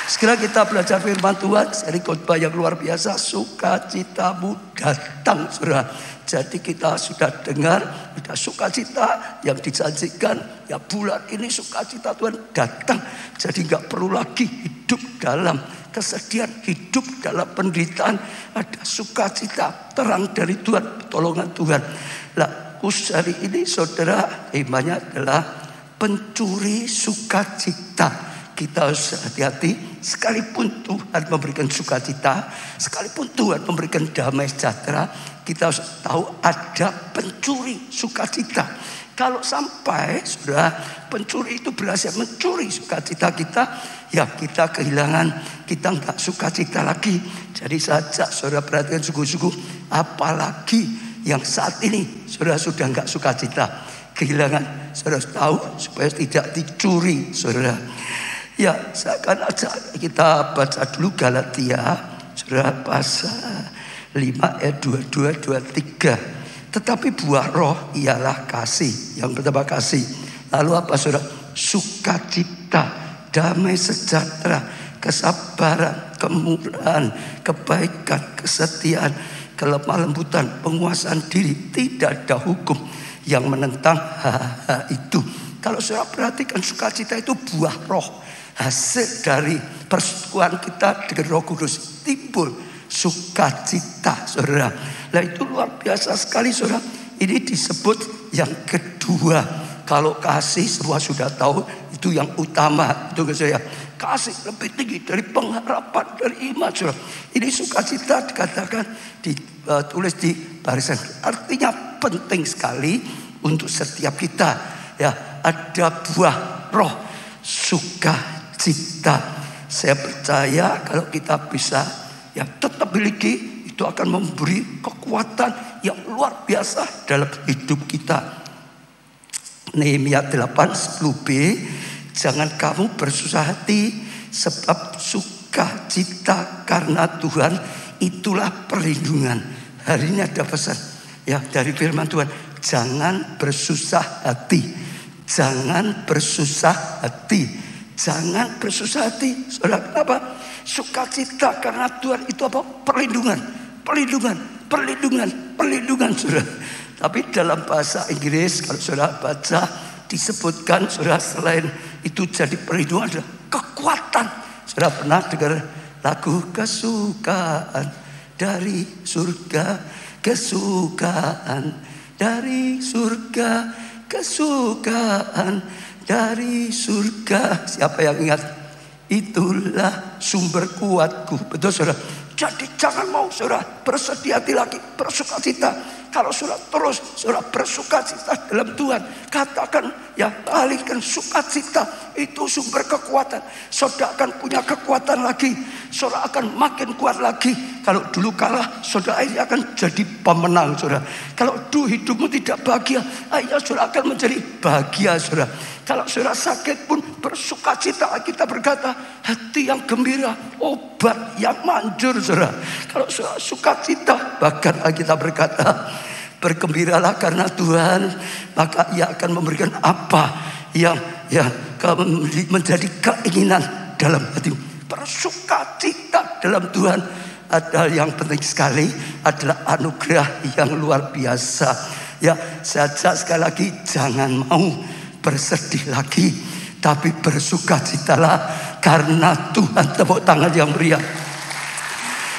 Sekarang kita belajar firman Tuhan, seri khotbah yang luar biasa, sukacitamu datang, saudara. Jadi kita sudah dengar, ada sukacita yang dijanjikan, ya bulan ini sukacita Tuhan datang. Jadi nggak perlu lagi hidup dalam kesedihan, hidup dalam penderitaan. Ada sukacita, terang dari Tuhan, pertolongan Tuhan. Nah, khusus hari ini saudara, temanya adalah pencuri sukacita. Kita harus hati-hati, sekalipun Tuhan memberikan sukacita, sekalipun Tuhan memberikan damai sejahtera, kita harus tahu ada pencuri sukacita. Kalau sampai saudara pencuri itu berhasil mencuri sukacita kita, ya kita kehilangan, kita nggak sukacita lagi. Jadi saja saudara perhatikan sungguh-sungguh, apalagi yang saat ini saudara sudah nggak sukacita, kehilangan, saudara tahu supaya tidak dicuri, saudara. Ya, saya akan ajak kita baca dulu Galatia, saudara, pasal 5 ayat 22, 23. Tetapi buah roh ialah kasih. Yang pertama kasih. Lalu apa saudara? Sukacita, damai sejahtera, kesabaran, kemurahan, kebaikan, kesetiaan, kelemah lembutan, penguasaan diri. Tidak ada hukum yang menentang hal itu. Kalau saudara perhatikan, sukacita itu buah roh. Hasil dari persekutuan kita dengan Roh Kudus timbul sukacita, saudara. Nah itu luar biasa sekali, saudara. Ini disebut yang kedua. Kalau kasih semua sudah tahu, itu yang utama. Itu saya kasih lebih tinggi dari pengharapan, dari iman, saudara. Ini sukacita dikatakan ditulis di barisan. Artinya penting sekali untuk setiap kita. Ya, ada buah roh sukacita. Saya percaya kalau kita bisa ya tetap miliki, itu akan memberi kekuatan yang luar biasa dalam hidup kita. Nehemia 8:10b, jangan kamu bersusah hati, sebab sukacita karena Tuhan itulah perlindungan. Hari ini ada pesan ya dari firman Tuhan, jangan bersusah hati, jangan bersusah hati. Jangan bersusah hati. Saudara, kenapa? Sukacita karena Tuhan itu apa? Perlindungan, perlindungan, perlindungan, perlindungan, saudara. Tapi dalam bahasa Inggris kalau saudara baca disebutkan, saudara, selain itu jadi perlindungan adalah kekuatan. Saudara pernah dengar lagu kesukaan dari surga, kesukaan dari surga, kesukaan dari surga. Siapa yang ingat? Itulah sumber kuatku. Betul saudara. Jadi jangan mau saudara bersedih hati lagi, bersukacita. Kalau saudara terus saudara bersukacita dalam Tuhan, katakan ya, alihkan sukacita, itu sumber kekuatan. Saudara akan punya kekuatan lagi, saudara akan makin kuat lagi. Kalau dulu kalah, saudara ini akan jadi pemenang, saudara. Kalau dulu hidupmu tidak bahagia, akhirnya saudara akan menjadi bahagia, saudara. Kalau saudara sakit pun bersukacita, kita berkata hati yang gembira, obat yang manjur, saudara. Kalau saudara sukacita, bahkan kita berkata bergembiralah karena Tuhan, maka Ia akan memberikan apa yang menjadi keinginan dalam hatimu. Bersukacita dalam Tuhan adalah yang penting sekali, adalah anugerah yang luar biasa. Ya, saya sekali lagi jangan mau bersedih lagi, tapi bersukacitalah karena Tuhan. Tepuk tangan yang meriah.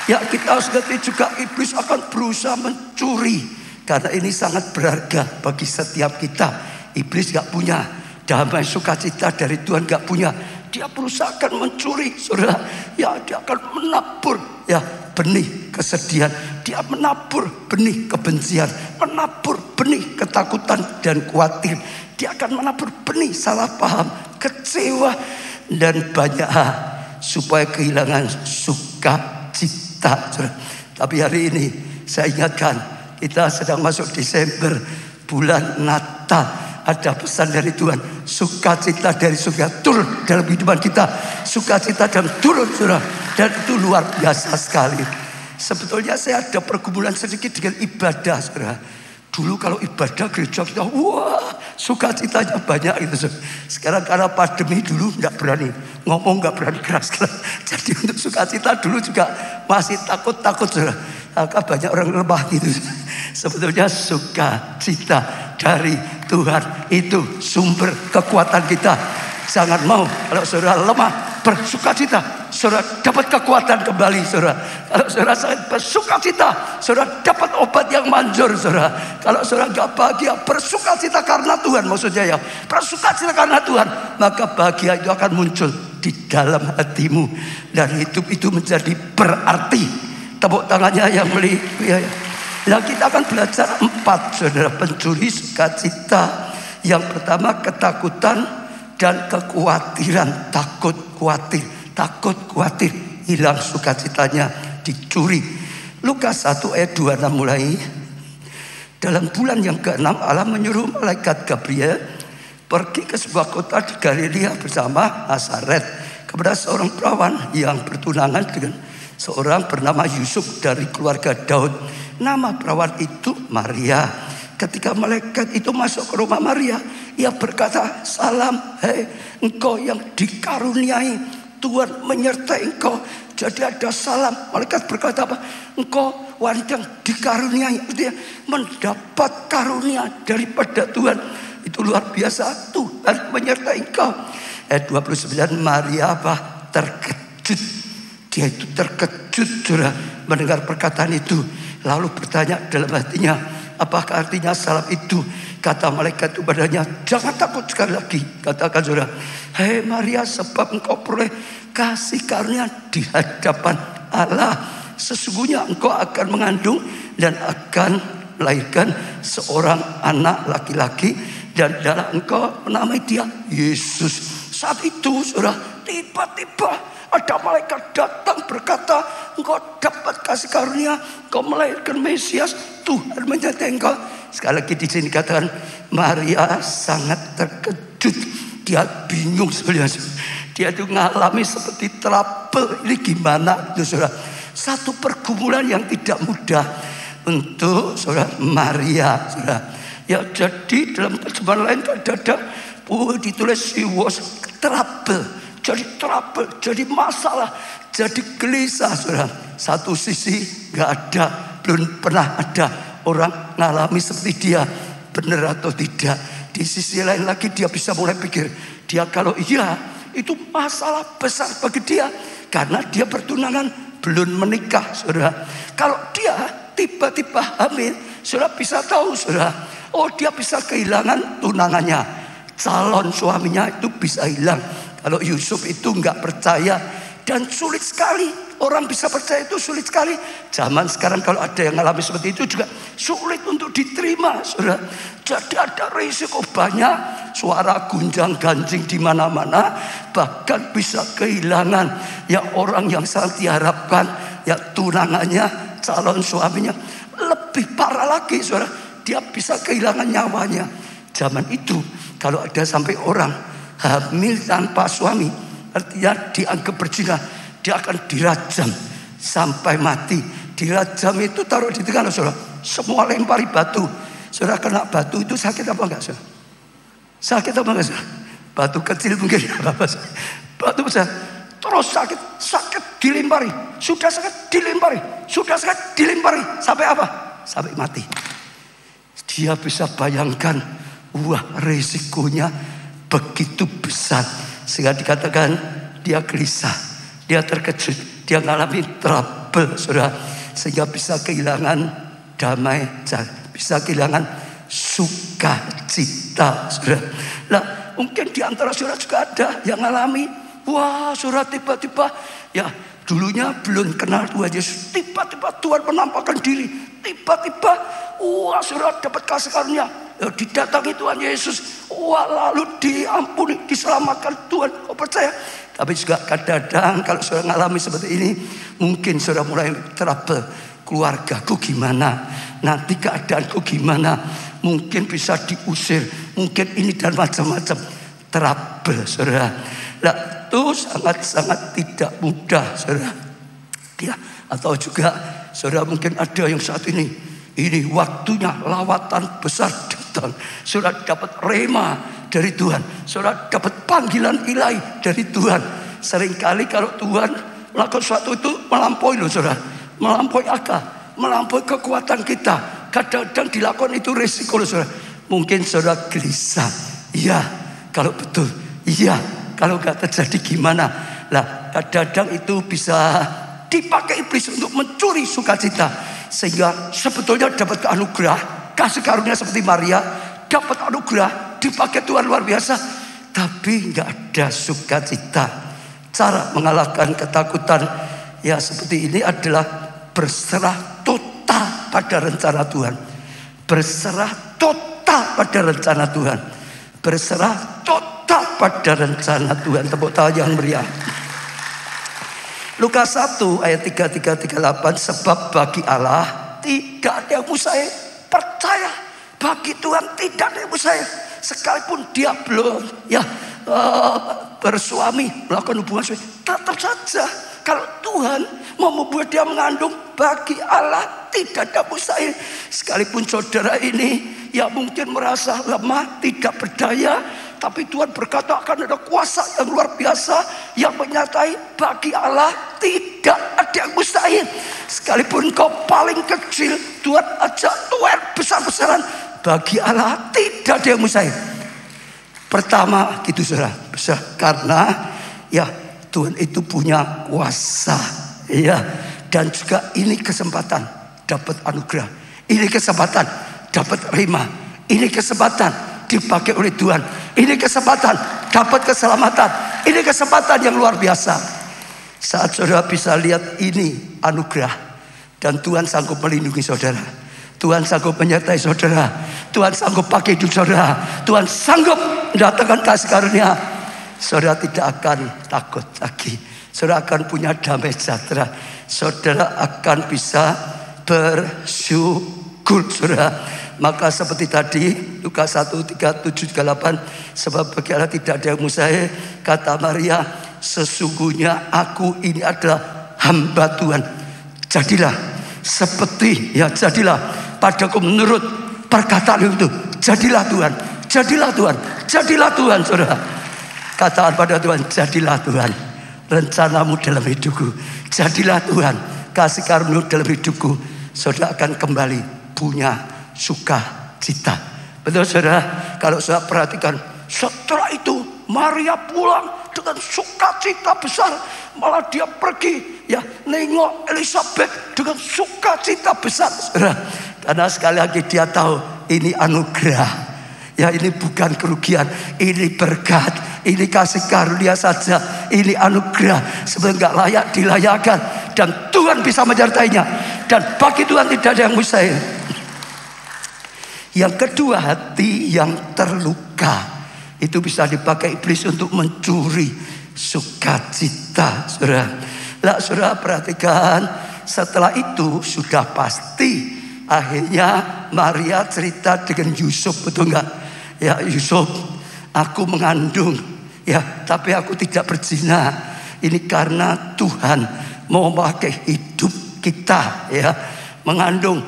Ya, kita harus ngerti juga iblis akan berusaha mencuri, karena ini sangat berharga bagi setiap kita. Iblis gak punya damai sukacita dari Tuhan, gak punya. Dia berusaha akan mencuri, saudara. Ya, dia akan menabur ya benih kesedihan, dia menabur benih kebencian, menabur benih ketakutan dan khawatir. Dia akan menabur benih salah paham, kecewa, dan banyak hal supaya kehilangan sukacita. Tapi hari ini saya ingatkan, kita sedang masuk Desember, bulan Natal. Ada pesan dari Tuhan, sukacita dari surga turun dalam kehidupan kita. Sukacita dalam turun, saudara. Dan itu luar biasa sekali. Sebetulnya saya ada pergumulan sedikit dengan ibadah, saudara. Dulu kalau ibadah gereja kita, wah sukacitanya banyak itu. Sekarang karena pandemi dulu nggak berani ngomong, nggak berani keras. Jadi untuk sukacita dulu juga masih takut-takut. Maka banyak orang lemah gitu. Sebetulnya sukacita dari Tuhan itu sumber kekuatan kita. Jangan mau kalau saudara lemah bersukacita, saudara dapat kekuatan kembali, saudara. Kalau saudara sangat bersukacita, saudara dapat obat yang manjur, saudara. Kalau saudara gak bahagia, bersukacita karena Tuhan, maksudnya ya, bersukacita karena Tuhan, maka bahagia itu akan muncul di dalam hatimu dan hidup itu menjadi berarti. Tepuk tangannya yang beli. Ya. Nah, kita akan belajar 4, saudara, pencuri sukacita. Yang pertama ketakutan dan kekhawatiran. Takut khawatir, hilang sukacitanya, dicuri. Lukas 1 ayat 26 mulai. Dalam bulan yang ke-6 Allah menyuruh malaikat Gabriel pergi ke sebuah kota di Galilea bersama Nazaret kepada seorang perawan yang bertunangan dengan seorang bernama Yusuf dari keluarga Daud. Nama perawan itu Maria. Ketika malaikat itu masuk ke rumah Maria, ia berkata, salam, hei engkau yang dikaruniai, Tuhan menyertai engkau. Jadi ada salam. Malaikat berkata apa? Engkau wanita yang dikaruniai, artinya mendapat karunia daripada Tuhan. Itu luar biasa, Tuhan menyertai engkau. Ayat 29, Maria apa? Terkejut. Dia itu terkejut, saudara, mendengar perkataan itu. Lalu bertanya dalam hatinya, apakah artinya salam itu? Kata malaikat itu padanya, jangan takut sekali lagi. Katakan saudara, hei Maria, sebab engkau peroleh kasih karunia di hadapan Allah. Sesungguhnya engkau akan mengandung dan akan melahirkan seorang anak laki-laki, dan dalam engkau menamai dia Yesus. Saat itu saudara, tiba-tiba ada malaikat datang berkata, engkau dapat kasih karunia, engkau melahirkan Mesias, Tuhan menyertai engkau. Sekali lagi di sini katakan, Maria sangat terkejut. Dia bingung sebenarnya. Dia itu mengalami seperti trouble. Ini gimana itu saudara? Satu pergumulan yang tidak mudah untuk saudara Maria, saudara. Ya, jadi dalam terjemahan lain kadang-kadang ditulis she was trouble. Jadi trouble, jadi masalah, jadi gelisah, saudara. Satu sisi gak ada, belum pernah ada orang ngalami seperti dia, benar atau tidak. Di sisi lain lagi dia bisa mulai pikir, dia kalau iya itu masalah besar bagi dia, karena dia bertunangan belum menikah, saudara. Kalau dia tiba-tiba hamil, saudara bisa tahu, saudara, oh dia bisa kehilangan tunangannya, calon suaminya itu bisa hilang. Kalau Yusuf itu nggak percaya, dan sulit sekali orang bisa percaya, itu sulit sekali. Zaman sekarang kalau ada yang mengalami seperti itu juga sulit untuk diterima, saudara. Jadi ada risiko banyak, suara gunjang ganjing di mana-mana, bahkan bisa kehilangan ya orang yang sangat diharapkan, ya tunangannya, calon suaminya. Lebih parah lagi, saudara, dia bisa kehilangan nyawanya. Zaman itu kalau ada sampai orang hamil tanpa suami, artinya dianggap berzina, dia akan dirajam sampai mati. Dirajam itu taruh di tengah, saudara. Semua lempari batu. Saudara, kena batu itu sakit apa enggak, saudara? Sakit apa enggak, saudara? Batu kecil mungkin apa, saudara? Batu besar terus sakit dilempari. Sudah sakit dilempari. Sudah sakit dilempari. Sampai apa? Sampai mati. Dia bisa bayangkan, wah resikonya begitu besar, sehingga dikatakan dia gelisah, dia terkejut, dia mengalami trouble, saudara, sehingga bisa kehilangan damai, bisa kehilangan sukacita, saudara. Nah, mungkin di antara saudara juga ada yang mengalami, wah saudara, tiba-tiba ya dulunya belum kenal Tuhan Yesus, tiba-tiba Tuhan menampakkan diri, tiba-tiba wah saudara dapat kasih karunia, didatangi Tuhan Yesus, wah lalu diampuni, diselamatkan Tuhan. Kau percaya? Tapi juga kadang-kadang kalau saudara mengalami seperti ini, mungkin saudara mulai trouble. Keluargaku gimana? Nanti keadaanku gimana? Mungkin bisa diusir, mungkin ini dan macam-macam. Trouble, saudara. Nah, itu sangat-sangat tidak mudah, saudara. Ya, atau juga saudara mungkin ada yang saat ini Ini waktunya lawatan besar datang. Saudara dapat rema dari Tuhan. Saudara dapat panggilan ilahi dari Tuhan. Seringkali kalau Tuhan melakukan sesuatu itu melampaui loh saudara. Melampaui akal, melampaui kekuatan kita. Kadang-kadang dilakukan itu risiko loh saudara. Mungkin saudara gelisah. Iya, kalau betul. Iya, kalau gak terjadi gimana. Lah kadang-kadang itu bisa dipakai iblis untuk mencuri sukacita. Sehingga sebetulnya dapat anugerah, kasih karunia seperti Maria, dapat anugerah, dipakai Tuhan luar biasa, tapi nggak ada sukacita. Cara mengalahkan ketakutan ya seperti ini adalah berserah total pada rencana Tuhan. Berserah total pada rencana Tuhan. Berserah total pada rencana Tuhan. Tepuk tangan yang meriah. Lukas 1 ayat 33-38, sebab bagi Allah tidak ada yang mustahil. Percaya, bagi Tuhan tidak ada yang mustahil. Sekalipun dia belum bersuami, melakukan hubungan suami, tetap saja kalau Tuhan mau membuat dia mengandung, bagi Allah tidak ada mustahil. Sekalipun saudara ini ya mungkin merasa lemah, tidak berdaya, tapi Tuhan berkata akan ada kuasa yang luar biasa yang menyertai. Bagi Allah tidak ada yang mustahil. Sekalipun kau paling kecil, Tuhan ajak Tuhan besar-besaran, bagi Allah tidak ada yang mustahil. Pertama gitu saudara, besar karena ya Tuhan itu punya kuasa ya. Dan juga ini kesempatan dapat anugerah, ini kesempatan dapat rema, ini kesempatan dipakai oleh Tuhan, ini kesempatan dapat keselamatan, ini kesempatan yang luar biasa. Saat saudara bisa lihat ini anugerah, dan Tuhan sanggup melindungi saudara, Tuhan sanggup menyertai saudara, Tuhan sanggup pakai hidup saudara, Tuhan sanggup mendatangkan kasih karunia, saudara tidak akan takut lagi. Saudara akan punya damai sejahtera. Saudara akan bisa bersyukur saudara. Maka seperti tadi Lukas 1, 37, 38, sebab bagi Allah tidak ada yang mustahil, kata Maria, sesungguhnya aku ini adalah hamba Tuhan. Jadilah seperti jadilah padaku menurut perkataan itu. Jadilah Tuhan, jadilah Tuhan, jadilah Tuhan saudara. Katakan pada Tuhan, jadilah Tuhan rencanamu dalam hidupku. Jadilah Tuhan kasih karunia dalam hidupku. Saudara akan kembali punya sukacita. Betul saudara? Kalau saudara perhatikan, setelah itu Maria pulang dengan sukacita besar. Malah dia pergi nengok Elizabeth dengan sukacita besar saudara. Karena sekali lagi dia tahu ini anugerah. Ya ini bukan kerugian, ini berkat, ini kasih karunia saja, ini anugerah. Sebenarnya gak layak dilayakkan, dan Tuhan bisa menyertainya. Dan bagi Tuhan tidak ada yang mustahil. Yang kedua, hati yang terluka itu bisa dipakai iblis untuk mencuri sukacita, saudara. Lah saudara perhatikan, setelah itu sudah pasti akhirnya Maria cerita dengan Yusuf, betul nggak? Ya Yusuf, aku mengandung, tapi aku tidak berzina. Ini karena Tuhan mau memakai hidup kita, mengandung,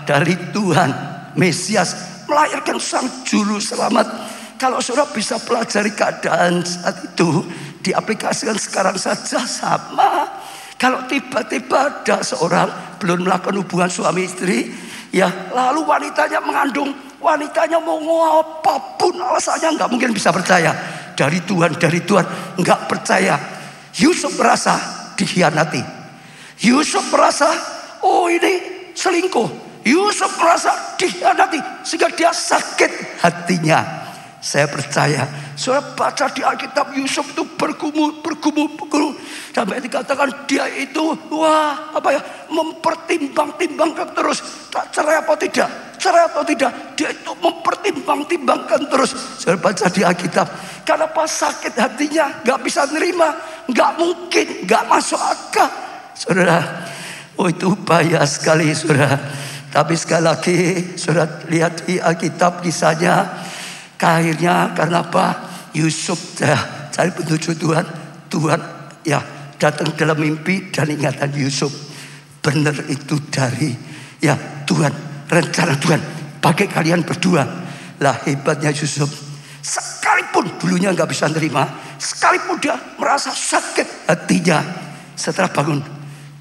dari Tuhan Mesias, melahirkan sang juru selamat. Kalau saudara bisa pelajari keadaan saat itu, diaplikasikan sekarang saja sama. Kalau tiba-tiba ada seorang belum melakukan hubungan suami istri, lalu wanitanya mengandung, wanitanya mau apapun alasannya nggak mungkin bisa percaya. Dari Tuhan nggak percaya. Yusuf merasa dikhianati. Yusuf merasa ini selingkuh. Yusuf merasa dikhianati sehingga dia sakit hatinya. Saya percaya, saudara baca di Alkitab, Yusuf itu bergumul. Sampai dikatakan dia itu mempertimbang-timbangkan terus, tak cerai atau tidak. Dia itu mempertimbang-timbangkan terus. Saudara baca di Alkitab, karena pas sakit hatinya, gak bisa nerima, gak mungkin, gak masuk akal. Saudara, itu bahaya sekali saudara. Tapi sekali lagi, saudara lihat di Alkitab kisahnya. Akhirnya karena apa? Yusuf cari petunjuk Tuhan. Tuhan datang dalam mimpi dan ingatan Yusuf. Benar itu dari Tuhan. rencana Tuhan pakai kalian berdua. Lah hebatnya Yusuf, sekalipun dulunya nggak bisa terima, sekalipun dia merasa sakit hatinya, setelah bangun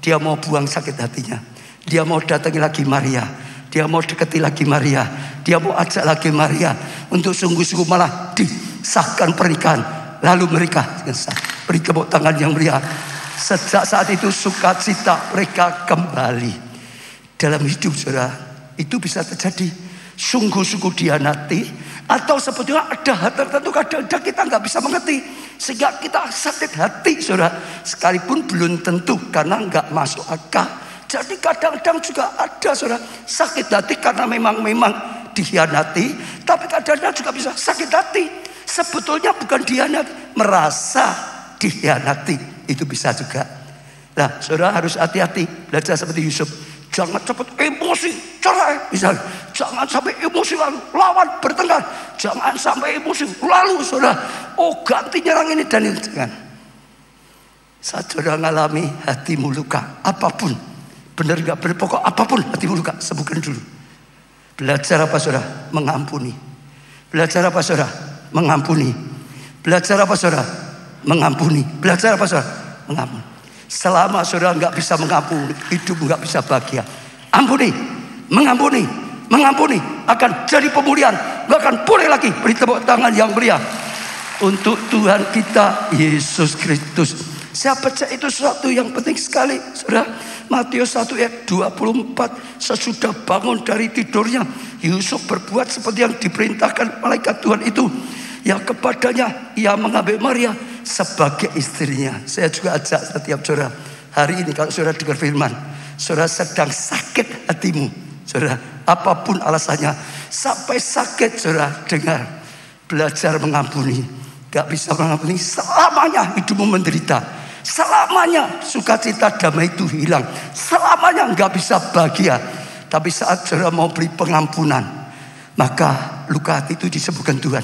dia mau buang sakit hatinya. Dia mau datangi lagi Maria, dia mau dekati lagi Maria, dia mau ajak lagi Maria untuk sungguh-sungguh malah disahkan pernikahan. Lalu mereka beri tepuk tangan yang meriah. Sejak saat itu sukacita mereka kembali dalam hidup, saudara. Itu bisa terjadi sungguh-sungguh dihianati, atau sebetulnya ada hal tertentu kadang-kadang kita nggak bisa mengerti sehingga kita sakit hati, saudara. Sekalipun belum tentu karena nggak masuk akal. Jadi kadang-kadang juga ada, saudara, sakit hati karena memang dihianati, tapi kadang-kadang juga bisa sakit hati sebetulnya bukan dihianati, merasa dihianati. Itu bisa juga. Nah, saudara harus hati-hati, belajar seperti Yusuf. Jangan cepat emosi, cerai misalnya. Jangan sampai emosi lalu lawan bertengkar. Jangan sampai emosi lalu saudara, ganti nyerang ini dan itu. Jangan. Saat saudara ngalami hatimu luka, apapun, benar gak benar, pokok apapun hatimu luka, sembuhkan dulu. Belajar apa saudara? Mengampuni. Belajar apa saudara? Mengampuni. Belajar apa saudara? Mengampuni. Belajar apa saudara? Mengampuni. Selama saudara nggak bisa mengampuni, hidup nggak bisa bahagia. Ampuni, mengampuni, mengampuni akan jadi pemulihan. Nggak akan boleh lagi. Beri tepuk tangan yang meriah untuk Tuhan kita Yesus Kristus. Saya percaya itu sesuatu yang penting sekali, saudara. Matius 1 ayat 24. Sesudah bangun dari tidurnya, Yusuf berbuat seperti yang diperintahkan malaikat Tuhan itu. Yang kepadanya ia mengambil Maria sebagai istrinya. Saya juga ajak setiap saudara hari ini, kalau saudara dengar firman, saudara sedang sakit hatimu, saudara, apapun alasannya, sampai sakit, saudara dengar, belajar mengampuni. Gak bisa mengampuni, selamanya hidupmu menderita, selamanya sukacita damai itu hilang, selamanya gak bisa bahagia. Tapi saat saudara mau beri pengampunan, maka luka hati itu disembuhkan Tuhan,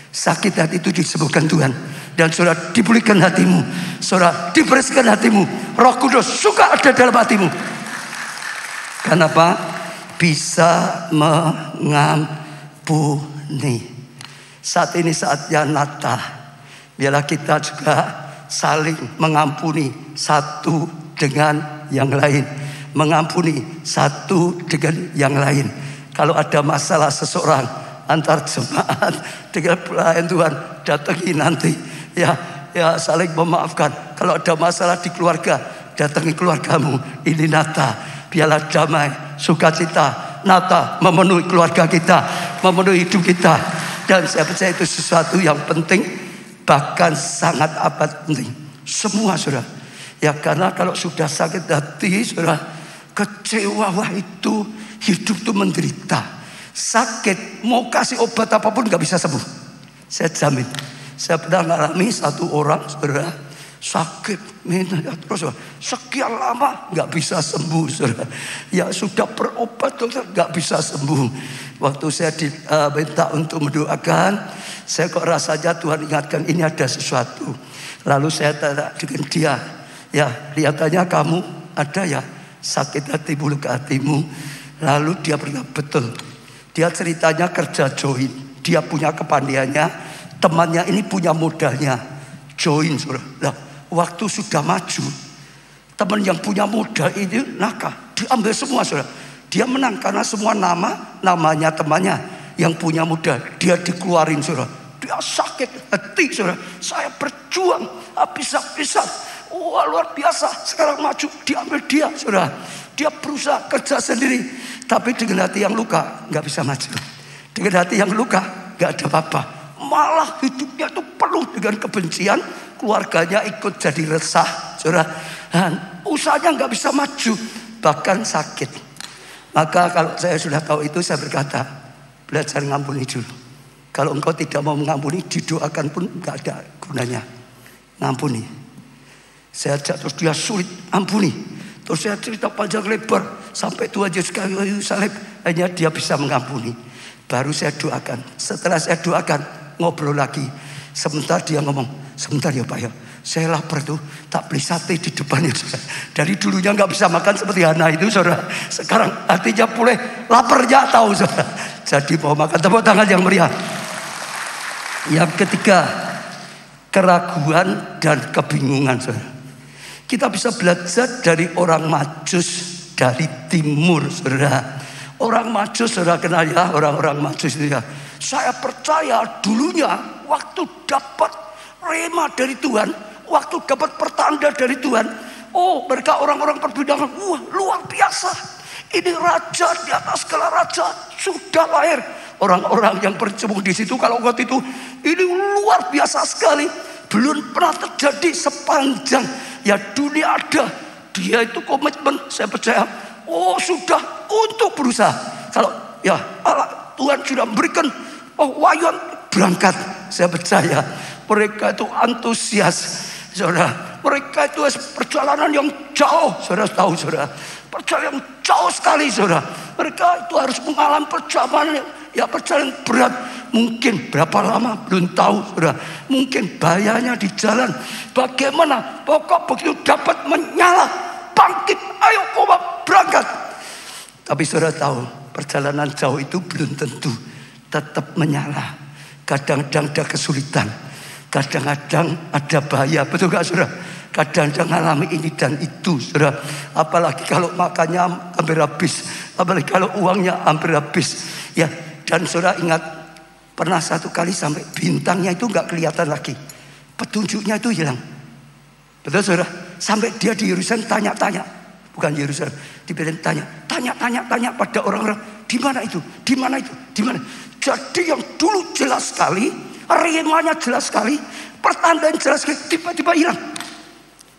sakit hati itu disembuhkan Tuhan, dan saudara dipulihkan hatimu, saudara dibersihkan hatimu. Roh Kudus suka ada dalam hatimu. Kenapa? Bisa mengampuni. Saat ini saatnya Natal. Biarlah kita juga saling mengampuni satu dengan yang lain, mengampuni satu dengan yang lain. Kalau ada masalah seseorang antar jemaat dengan pelayan Tuhan, datangi nanti. Ya saling memaafkan. Kalau ada masalah di keluarga, datangi keluargamu. Ini Natal, biarlah damai, sukacita Natal memenuhi keluarga kita, memenuhi hidup kita. Dan saya percaya itu sesuatu yang penting, bahkan sangat amat penting. Semua saudara. Ya karena kalau sudah sakit hati, saudara, kecewa, wah itu hidup itu menderita. Sakit, mau kasih obat apapun gak bisa sembuh. Saya jamin. Saya pernah mengalami satu orang, saudara, sakit, terus sekian lama gak bisa sembuh, saudara. Ya sudah berobat dokter gak bisa sembuh. Waktu saya diminta untuk mendoakan, saya kok rasanya Tuhan ingatkan ini ada sesuatu. Lalu saya tanya dengan dia, ya kelihatannya kamu ada ya sakit hatimu, luka hatimu. Lalu dia berkata betul. Dia ceritanya kerja join, dia punya kepandaiannya. Temannya ini punya modalnya, join, saudara. Nah, waktu sudah maju, teman yang punya modal ini nakal, diambil semua, saudara. Dia menang karena semua namanya temannya yang punya modal, dia dikeluarin, saudara. Dia sakit hati, saudara. Saya berjuang habis-habisan, wah luar biasa. Sekarang maju, diambil dia, saudara. Dia berusaha kerja sendiri, tapi dengan hati yang luka nggak bisa maju. Dengan hati yang luka nggak ada apa-apa. Malah hidupnya itu penuh dengan kebencian, keluarganya ikut jadi resah, saudara. Dan usahanya nggak bisa maju, bahkan sakit. Maka kalau saya sudah tahu itu, saya berkata, belajar mengampuni dulu. Kalau engkau tidak mau mengampuni, didoakan pun nggak ada gunanya. Ngampuni. Saya ajak terus dia sulit, ampuni. Terus saya cerita panjang lebar sampai Tuhan Yesus kayu salib, hanya dia bisa mengampuni. Baru saya doakan. Setelah saya doakan, ngobrol lagi. Sebentar dia ngomong, sebentar ya Pak ya, Saya lapar tuh, tak beli sate di depannya. Dari dulunya nggak bisa makan seperti Hana itu, saudara. Sekarang hatinya pulih, laparnya tahu, saudara. Jadi mau makan, tepuk tangan yang meriah. Yang ketiga, keraguan dan kebingungan, saudara. Kita bisa belajar dari orang Majus dari timur, saudara. Orang Majus, saudara kenal ya, orang-orang Majus itu ya. Saya percaya dulunya waktu dapat rema dari Tuhan, waktu dapat pertanda dari Tuhan, oh mereka orang-orang perbudakan, wah luar biasa. Ini raja di atas segala raja sudah lahir. Orang-orang yang bercebung di situ kalau waktu itu, ini luar biasa sekali. Belum pernah terjadi sepanjang ya dunia ada. Dia itu komitmen, saya percaya. Oh sudah untuk berusaha. Kalau ya Allah Tuhan sudah memberikan wahyuan berangkat. Saya percaya mereka itu antusias, saudara. Mereka itu perjalanan yang jauh, saudara tahu, saudara. Perjalanan yang jauh sekali, saudara. Mereka itu harus mengalami perjalanan berat. Mungkin berapa lama belum tahu, saudara. Mungkin bahayanya di jalan. Bagaimana? Pokok begitu dapat menyala, bangkit, ayo koma berangkat. Tapi saudara tahu, perjalanan jauh itu belum tentu tetap menyala. Kadang-kadang ada kesulitan, kadang-kadang ada bahaya, betul gak saudara? Kadang-kadang mengalami ini dan itu, saudara. Apalagi kalau makannya hampir habis, apalagi kalau uangnya hampir habis. Ya, dan saudara ingat, pernah satu kali sampai bintangnya itu gak kelihatan lagi, petunjuknya itu hilang. Betul saudara? Sampai dia di Yerusalem tanya-tanya, bukan Yerusalem, di Bethlehem tanya pada orang-orang, di mana itu, di mana itu, di mana. Jadi yang dulu jelas sekali, remanya jelas sekali, pertandaan jelas sekali, tiba-tiba hilang.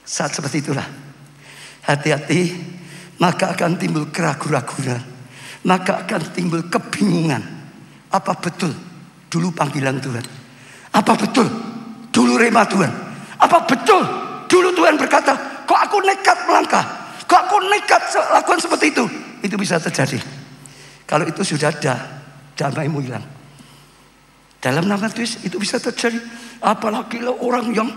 Saat seperti itulah, hati-hati, maka akan timbul keraguan-raguan, maka akan timbul kebingungan. Apa betul dulu panggilan Tuhan? Apa betul dulu rema Tuhan? Apa betul dulu Tuhan berkata, kok aku nekat melangkah, kok aku nekat lakukan seperti itu? Itu bisa terjadi. Kalau itu sudah ada, damaimu hilang. Dalam nama Tuhan itu bisa terjadi. Apalagi orang yang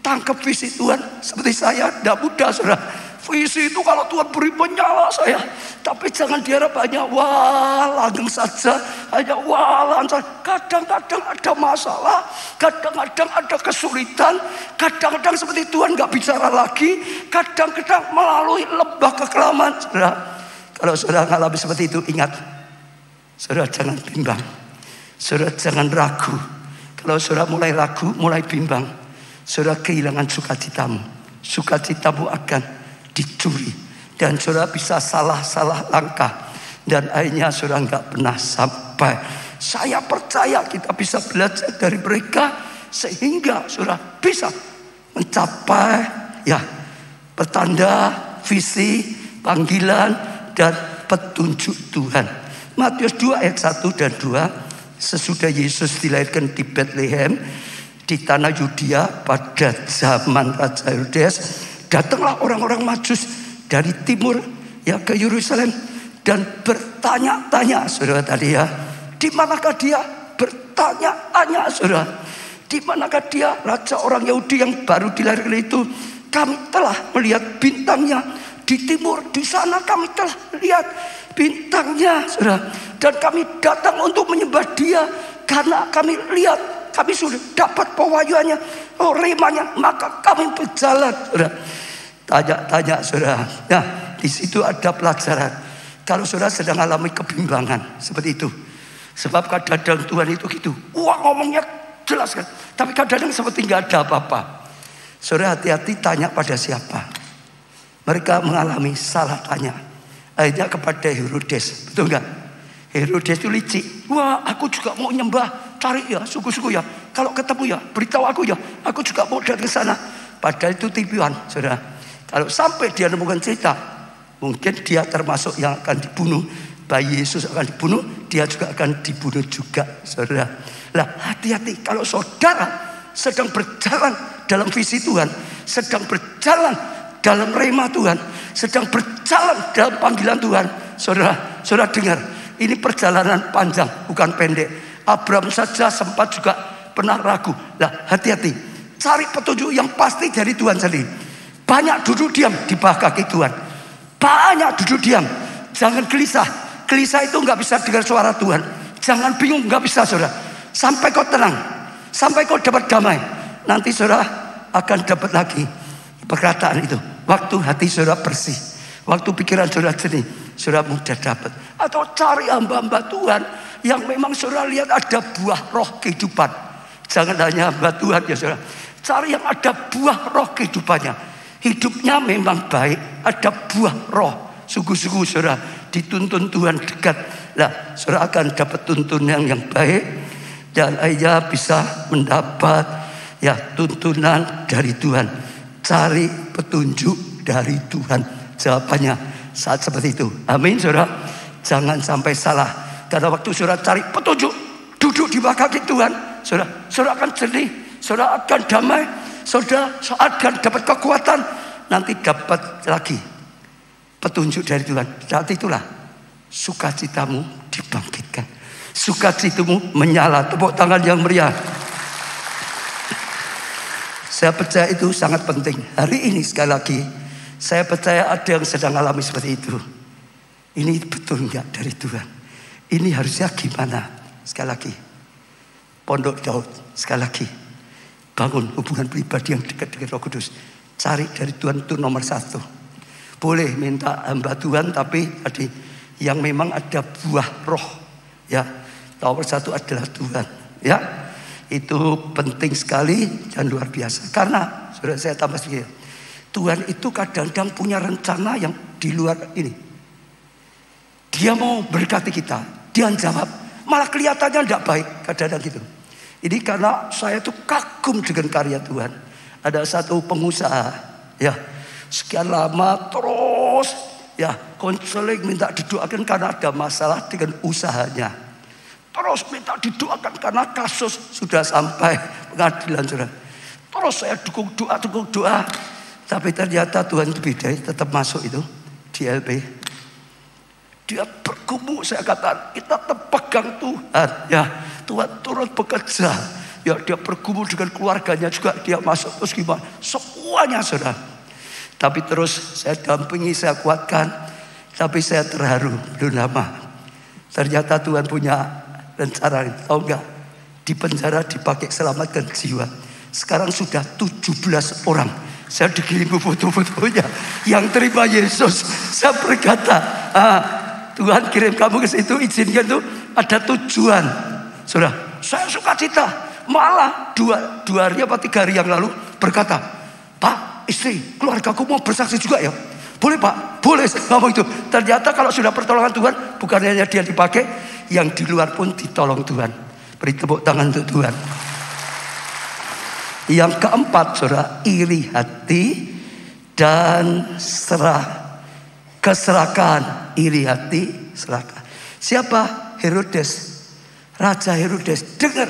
tangkap visi Tuhan seperti saya, tidak mudah, saudara. Visi itu kalau Tuhan beri menyala saya, tapi jangan diharap hanya wah langgeng saja, hanya wah lancar. Kadang-kadang ada masalah, kadang-kadang ada kesulitan, kadang-kadang seperti Tuhan nggak bicara lagi, kadang-kadang melalui lembah kekelaman, saudara. Kalau saudara mengalami seperti itu, ingat, saudara jangan bimbang, saudara jangan ragu. Kalau saudara mulai ragu, mulai bimbang, saudara kehilangan sukacitamu. Sukacitamu akan dicuri dan saudara bisa salah langkah dan akhirnya saudara nggak pernah sampai. Saya percaya kita bisa belajar dari mereka sehingga saudara bisa mencapai ya pertanda, visi, panggilan dan petunjuk Tuhan. Matius 2 ayat 1 dan 2, sesudah Yesus dilahirkan di Bethlehem di tanah Yudea pada zaman Raja Herodes, datanglah orang-orang Majus dari timur ya ke Yerusalem dan bertanya-tanya, saudara tadi ya, di manakah dia? Bertanya-tanya, saudara, di manakah dia, raja orang Yahudi yang baru dilahirkan itu? Kami telah melihat bintangnya di timur, di sana kami telah lihat bintangnya, saudara, dan kami datang untuk menyembah dia karena kami lihat, kami sudah dapat pewahyuannya, remanya, maka kami berjalan, saudara. Tanya-tanya, saudara. Nah, di situ ada pelajaran. Kalau saudara sedang alami kebimbangan seperti itu, sebab kadang-kadang Tuhan itu gitu, wah ngomongnya jelas kan, tapi kadang-kadang seperti nggak ada apa-apa. Saudara hati-hati, tanya pada siapa. Mereka mengalami salah tanya, akhirnya kepada Herodes, betul nggak? Herodes itu licik. Wah, aku juga mau nyembah, cari ya, suku-suku ya. Kalau ketemu ya, beritahu aku ya. Aku juga mau datang ke sana. Padahal itu tipuan, saudara. Kalau sampai dia menemukan cerita, mungkin dia termasuk yang akan dibunuh. Bayi Yesus akan dibunuh, dia juga akan dibunuh juga, saudara. Lah, hati-hati kalau saudara sedang berjalan dalam visi Tuhan, sedang berjalan dalam rema Tuhan, sedang berjalan dalam panggilan Tuhan, saudara dengar. Ini perjalanan panjang, bukan pendek. Abraham saja sempat juga pernah ragu. Lah, hati-hati. Cari petunjuk yang pasti dari Tuhan sendiri. Banyak duduk diam di bawah kaki Tuhan. Banyak duduk diam. Jangan gelisah. Gelisah itu nggak bisa dengar suara Tuhan. Jangan bingung, nggak bisa saudara. Sampai kau tenang. Sampai kau dapat damai. Nanti saudara akan dapat lagi perkataan itu. Waktu hati saudara bersih. Waktu pikiran saudara jernih. Saudara mudah dapat. Atau cari hamba-hamba Tuhan yang memang saudara lihat ada buah roh kehidupan. Jangan hanya hamba Tuhan ya saudara. Cari yang ada buah roh kehidupannya. Hidupnya memang baik. Ada buah roh. Sungguh-sungguh saudara dituntun Tuhan dekat. Lah saudara akan dapat tuntunan yang baik. Dan ia bisa mendapat ya tuntunan dari Tuhan. Cari petunjuk dari Tuhan. Jawabannya saat seperti itu. Amin saudara. Jangan sampai salah. Karena waktu saudara cari petunjuk, duduk di bawah kaki Tuhan, saudara akan jernih, saudara akan damai, saudara akan dapat kekuatan. Nanti dapat lagi petunjuk dari Tuhan. Saat itulah sukacitamu dibangkitkan. Sukacitamu menyala. Tepuk tangan yang meriah. Saya percaya itu sangat penting. Hari ini sekali lagi saya percaya ada yang sedang alami seperti itu. Ini betul enggak dari Tuhan? Ini harusnya gimana? Sekali lagi, Pondok Daud, sekali lagi, bangun hubungan pribadi yang dekat dengan Roh Kudus. Cari dari Tuhan itu nomor satu. Boleh minta hamba Tuhan, tapi tadi yang memang ada buah roh. Ya, nomor satu adalah Tuhan. Ya, itu penting sekali dan luar biasa. Karena sudah saya tambah sedikit. Tuhan itu kadang-kadang punya rencana yang di luar ini. Dia mau berkati kita, dia jawab, malah kelihatannya tidak baik kadang-kadang gitu. Ini karena saya tuh kagum dengan karya Tuhan. Ada satu pengusaha, ya sekian lama terus, ya konseling minta didoakan karena ada masalah dengan usahanya. Terus minta didoakan karena kasus sudah sampai pengadilan sudah. Terus saya dukung doa. Tapi ternyata Tuhan itu beda, tetap masuk itu di LP. Dia bergumul, saya katakan kita terpegang Tuhan. Ya, Tuhan turut bekerja. Ya, dia bergumul dengan keluarganya juga, dia masuk terus gimana? Semuanya saudara. Tapi terus saya dampingi, saya kuatkan. Tapi saya terharu, belum lama. Ternyata Tuhan punya rencana, tahu enggak? Di penjara dipakai selamatkan jiwa. Sekarang sudah 17 orang. Saya dikirim foto-fotonya yang terima Yesus. Saya berkata, Tuhan kirim kamu ke situ, izinkan tuh ada tujuan. Saudara, saya sukacita. Malah dua hari apa 3 hari yang lalu berkata, Pak, istri, keluargaku mau bersaksi juga ya. Boleh Pak, boleh ngomong itu. Ternyata kalau sudah pertolongan Tuhan, bukan hanya dia dipakai, yang di luar pun ditolong Tuhan. Beri tepuk tangan untuk Tuhan. Yang keempat saudara, iri hati dan keserakahan. Iri hati, serakah. Siapa? Herodes. Raja Herodes. Dengar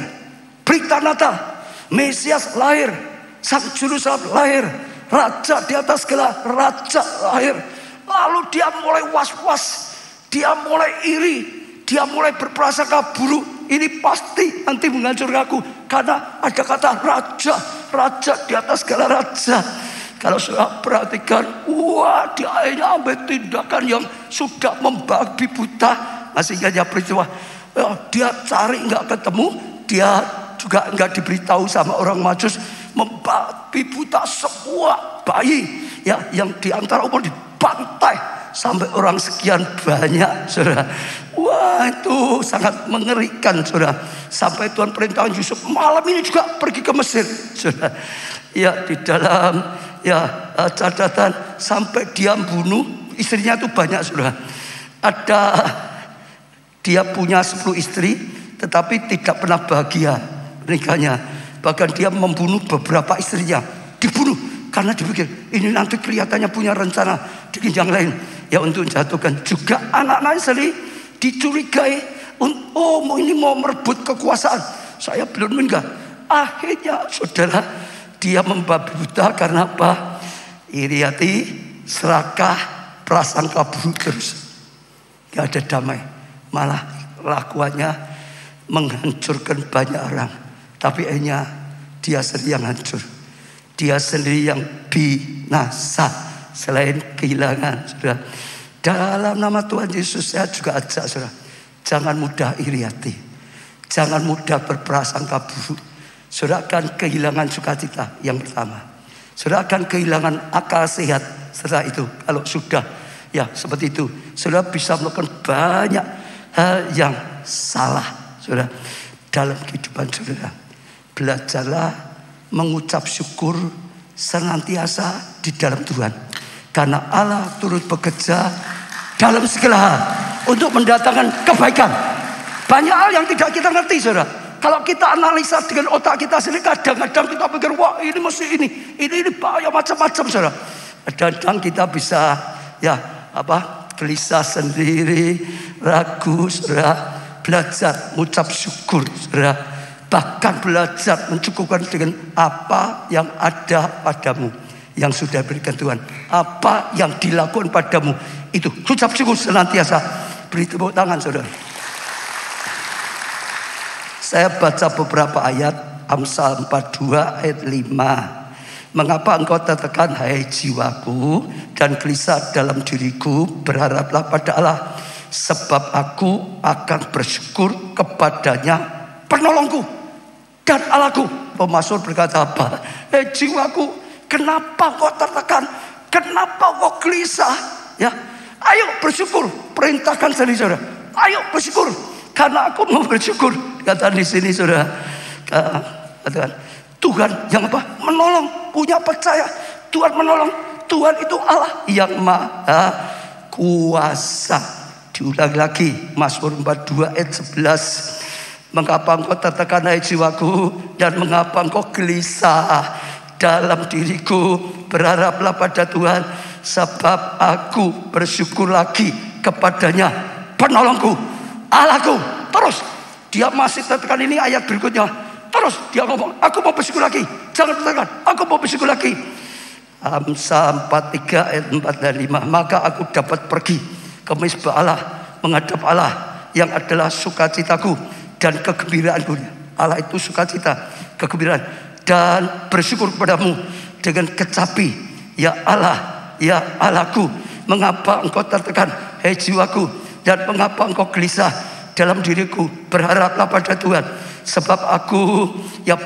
berita Natal, Mesias lahir, Sang Juru Selamat lahir, Raja di atas segala raja lahir. Lalu dia mulai was-was, dia mulai iri, dia mulai berprasangka buruk. Ini pasti nanti menghancurkan aku. Karena ada kata raja, raja di atas segala raja. Kalau saya perhatikan, wah dia akhirnya ambil tindakan yang sudah membabi buta. Masih ingatnya peristiwa, dia cari nggak ketemu, dia juga nggak diberitahu sama orang Majus, membabi buta semua bayi ya yang diantara umur dibantai sampai orang sekian banyak, saudara. Wah itu sangat mengerikan, saudara. Sampai Tuhan perintahkan Yusuf malam ini juga pergi ke Mesir, saudara. Ya di dalam catatan sampai dia bunuh istrinya itu banyak, saudara. Ada dia punya 10 istri, tetapi tidak pernah bahagia nikahnya. Bahkan dia membunuh beberapa istrinya, dibunuh karena dipikir ini nanti kelihatannya punya rencana dengan yang lain. Ya untuk menjatuhkan juga anak-anak sendiri dicurigai. Oh ini mau merebut kekuasaan. Saya belum meninggal. Akhirnya saudara dia membabi buta karena apa? Iri hati, serakah, prasangka buruk terus. Gak ada damai. Malah lakuannya menghancurkan banyak orang. Tapi akhirnya dia sendiri yang hancur. Dia sendiri yang binasa selain kehilangan, saudara. Dalam nama Tuhan Yesus saya juga ajak saudara, jangan mudah iri hati, jangan mudah berprasangka buruk. Saudara akan kehilangan sukacita yang pertama. Saudara akan kehilangan akal sehat. Setelah itu kalau sudah ya seperti itu, saudara bisa melakukan banyak hal yang salah, saudara, dalam kehidupan saudara. Belajarlah mengucap syukur senantiasa di dalam Tuhan, karena Allah turut bekerja dalam segala hal untuk mendatangkan kebaikan. Banyak hal yang tidak kita ngerti, saudara. Kalau kita analisa dengan otak kita sendiri, kadang-kadang kita pikir, wah ini mesti ini bahaya macam-macam, saudara. Kadang-kadang kita bisa gelisah sendiri, ragu, saudara. Belajar mengucap syukur, saudara. Bahkan belajar mencukupkan dengan apa yang ada padamu, yang sudah berikan Tuhan. Apa yang dilakukan padamu itu ucap syukur senantiasa. Beri tepuk tangan, saudara. Saya baca beberapa ayat. Amsal 42 ayat 5. Mengapa engkau tertekan, hai jiwaku, dan gelisah dalam diriku? Berharaplah pada Allah, sebab aku akan bersyukur kepadanya, penolongku dan Allahku. Pemazmur berkata apa? Hei jiwaku, kenapa kau tertekan? Kenapa kau gelisah? Ya, ayo bersyukur. Perintahkan sendiri, saudara. Ayo bersyukur, karena aku mau bersyukur. Kata di sini, saudara. Katakan Tuhan yang apa? Menolong. Punya percaya Tuhan menolong. Tuhan itu Allah yang maha kuasa. Diulang lagi, Mazmur 42 ayat 11. Mengapa engkau tertekan, hai jiwaku, dan mengapa engkau gelisah dalam diriku? Berharaplah pada Tuhan, sebab aku bersyukur lagi kepadanya, penolongku, Allahku. Terus dia masih tertekan. Ini ayat berikutnya. Terus dia ngomong, aku mau bersyukur lagi. Jangan tertekan, aku mau bersyukur lagi. Amsal 43 ayat 4 dan 5. Maka aku dapat pergi ke mezbah Allah, menghadap Allah yang adalah sukacitaku dan kegembiraanku. Allah itu sukacita, kegembiraan, dan bersyukur kepadamu dengan kecapi. Ya Allah, ya Allahku, mengapa engkau tertekan, hei jiwaku, dan mengapa engkau gelisah dalam diriku? Berharaplah pada Tuhan, sebab aku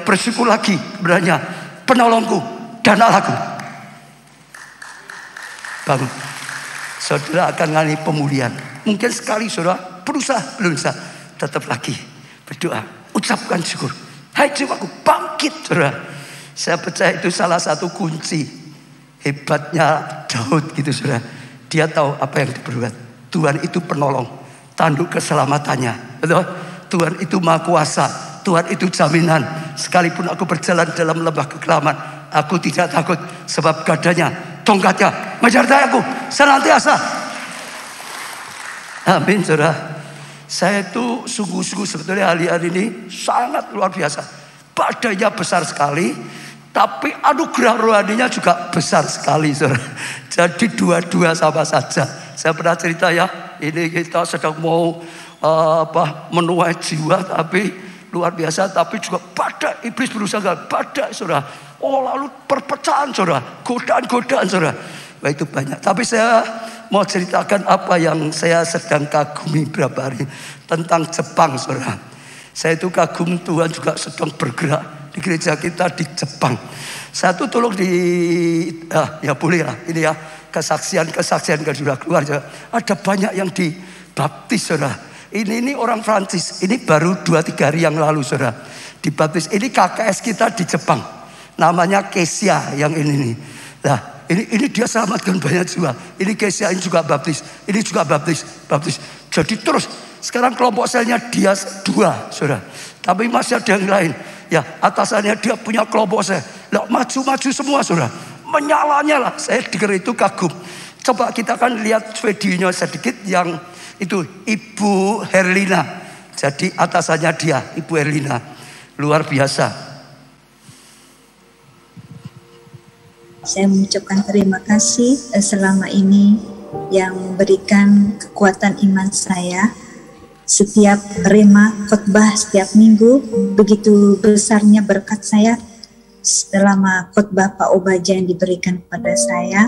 bersyukur lagi kepadanya, penolongku dan Allahku. Baru saudara akan mengalami pemulihan. Mungkin sekali saudara berusaha belum bisa, tetap lagi berdoa, ucapkan syukur. Hai jiwaku, bangkit, saudara. Saya percaya itu salah satu kunci hebatnya Daud gitu, saudara. Dia tahu apa yang diperbuat. Tuhan itu penolong, tanduk keselamatannya. Betul? Tuhan itu maha kuasa. Tuhan itu jaminan. Sekalipun aku berjalan dalam lembah kekelaman, aku tidak takut, sebab gadanya, tongkatnya menyertai aku senantiasa. Amin, saudara. Saya itu sungguh-sungguh sebetulnya hari-hari ini sangat luar biasa. Badainya besar sekali, tapi anugerah rohaninya juga besar sekali, saudara. Jadi dua-dua sama saja. Saya pernah cerita ya, ini kita sedang mau menuai jiwa, tapi luar biasa. Tapi juga badai, iblis berusaha, badai, saudara. Oh, lalu perpecahan, saudara, godaan-godaan, saudara. Wah, itu banyak. Tapi saya mau ceritakan apa yang saya sedang kagumi beberapa hari tentang Jepang, saudara. Saya itu kagum Tuhan juga sedang bergerak di gereja kita di Jepang. Saya tuh tolong ya boleh lah ini ya, kesaksian kedua keluarga. Ada banyak yang dibaptis, saudara. Ini orang Prancis. Ini baru 2-3 hari yang lalu, saudara, dibaptis. Ini KKS kita di Jepang. Namanya Kesia yang ini nih. Nah, ini dia selamatkan banyak jiwa. Ini Kesia, ini juga baptis. Ini juga baptis. Jadi terus sekarang kelompok selnya dia 2, saudara. Tapi masih ada yang lain. Ya, atasannya dia punya kelompok sel. Lah, maju-maju semua, saudara. Menyala-nyala. Saya dengar itu kagum. Coba kita kan lihat videonya sedikit yang itu Ibu Herlina. Jadi atasannya dia, Ibu Herlina. Luar biasa. Saya mengucapkan terima kasih selama ini yang memberikan kekuatan iman saya. Setiap rema khotbah setiap minggu, begitu besarnya berkat saya selama khotbah Pak Obaja yang diberikan kepada saya.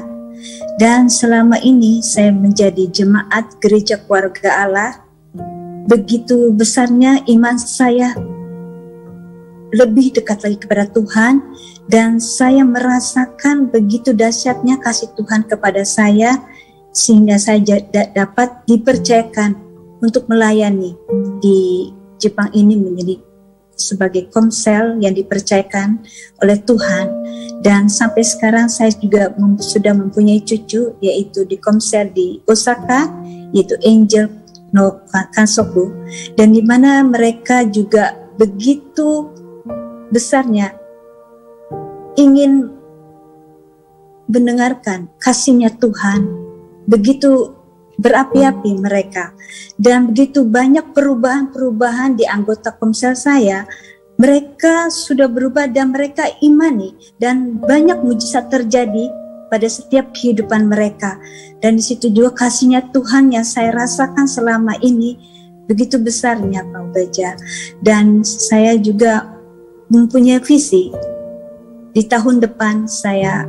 Dan selama ini saya menjadi jemaat Gereja Keluarga Allah. Begitu besarnya iman saya lebih dekat lagi kepada Tuhan, dan saya merasakan begitu dahsyatnya kasih Tuhan kepada saya, sehingga saya dapat dipercayakan untuk melayani di Jepang ini menjadi sebagai komsel yang dipercayakan oleh Tuhan. Dan sampai sekarang saya juga sudah mempunyai cucu, yaitu di komsel di Osaka, yaitu Angel no Kansoku, dan di mana mereka juga begitu besarnya ingin mendengarkan kasihnya Tuhan, begitu berapi-api mereka, dan begitu banyak perubahan-perubahan di anggota komsel saya. Mereka sudah berubah dan mereka imani, dan banyak mujizat terjadi pada setiap kehidupan mereka. Dan di situ juga kasihnya Tuhan yang saya rasakan selama ini begitu besarnya, Pak Obaja. Dan saya juga mempunyai visi. Di tahun depan saya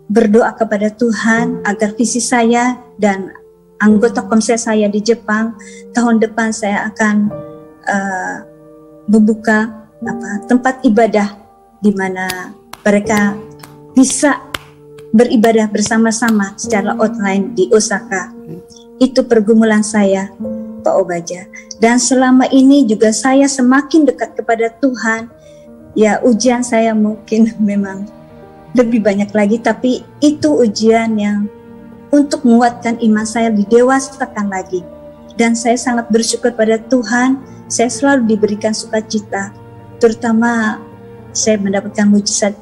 berdoa kepada Tuhan agar visi saya dan anggota komsel saya di Jepang, tahun depan saya akan membuka tempat ibadah di mana mereka bisa beribadah bersama-sama secara online di Osaka. Itu pergumulan saya, Pak Obaja. Dan selama ini juga saya semakin dekat kepada Tuhan. Ya, ujian saya mungkin memang lebih banyak lagi, tapi itu ujian yang untuk menguatkan iman saya, didewasakan lagi. Dan saya sangat bersyukur pada Tuhan, saya selalu diberikan sukacita, terutama saya mendapatkan mujizat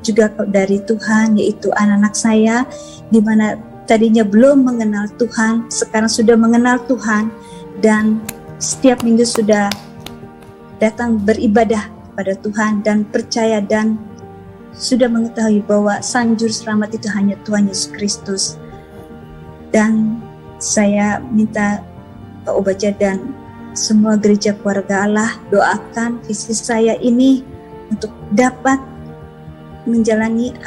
juga dari Tuhan, yaitu anak-anak saya, di mana tadinya belum mengenal Tuhan, sekarang sudah mengenal Tuhan, dan setiap minggu sudah datang beribadah pada Tuhan dan percaya dan sudah mengetahui bahwa Sang Juru Selamat itu hanya Tuhan Yesus Kristus. Dan saya minta Pak Obaja dan semua gereja keluarga Allah doakan visi saya ini untuk dapat menjalani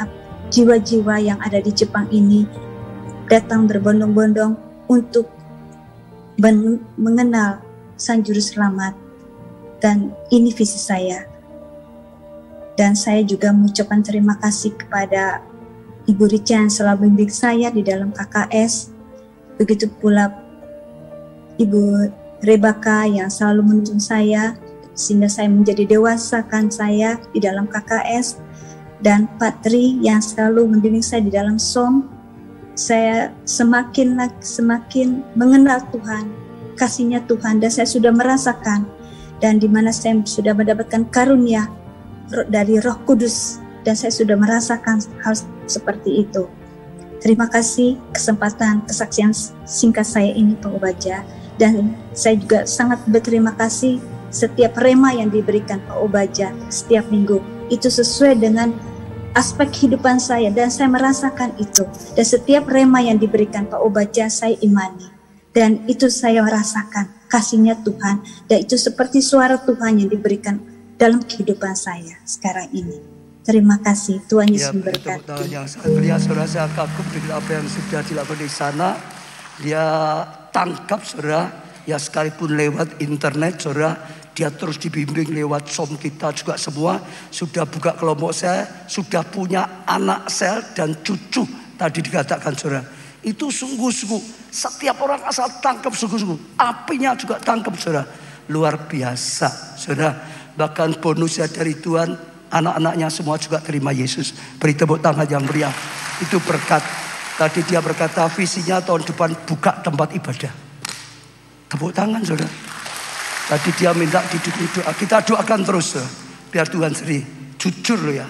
jiwa-jiwa yang ada di Jepang ini datang berbondong-bondong untuk mengenal Sang Juru Selamat. Dan ini visi saya. Dan saya juga mengucapkan terima kasih kepada Ibu Rica yang selalu membimbing saya di dalam KKS. Begitu pula Ibu Rebaka yang selalu menuntun saya sehingga saya menjadi dewasa kan saya di dalam KKS. Dan Pak Tri yang selalu membimbing saya di dalam SOM. Saya semakin mengenal Tuhan, kasihnya Tuhan, dan saya sudah merasakan, dan di mana saya sudah mendapatkan karunia dari Roh Kudus, dan saya sudah merasakan hal seperti itu. Terima kasih kesempatan kesaksian singkat saya ini, Pak Obaja, dan saya juga sangat berterima kasih setiap rema yang diberikan Pak Obaja setiap minggu. Itu sesuai dengan aspek kehidupan saya dan saya merasakan itu. Dan setiap rema yang diberikan Pak Obaja saya imani. Dan itu saya rasakan kasihnya Tuhan. Dan itu seperti suara Tuhan yang diberikan dalam kehidupan saya sekarang ini. Terima kasih, Tuhan Yesus memberkati. Yang sangat mulia, saudara, saya kagum dengan apa yang sudah dilakukan di sana. Dia tangkap, saudara, ya sekalipun lewat internet, saudara, dia terus dibimbing lewat SOM kita juga semua. Sudah buka kelompok saya, sudah punya anak sel dan cucu. Tadi dikatakan saudara, itu sungguh-sungguh. Setiap orang asal tangkap sungguh-sungguh. Apinya juga tangkap saudara. Luar biasa saudara. Bahkan bonusnya dari Tuhan, anak-anaknya semua juga terima Yesus. Beri tepuk tangan yang meriah. Itu berkat. Tadi dia berkata visinya tahun depan buka tempat ibadah. Tepuk tangan saudara. Tadi dia minta didukung doa. Kita doakan terus biar Tuhan sendiri. Jujur loh ya.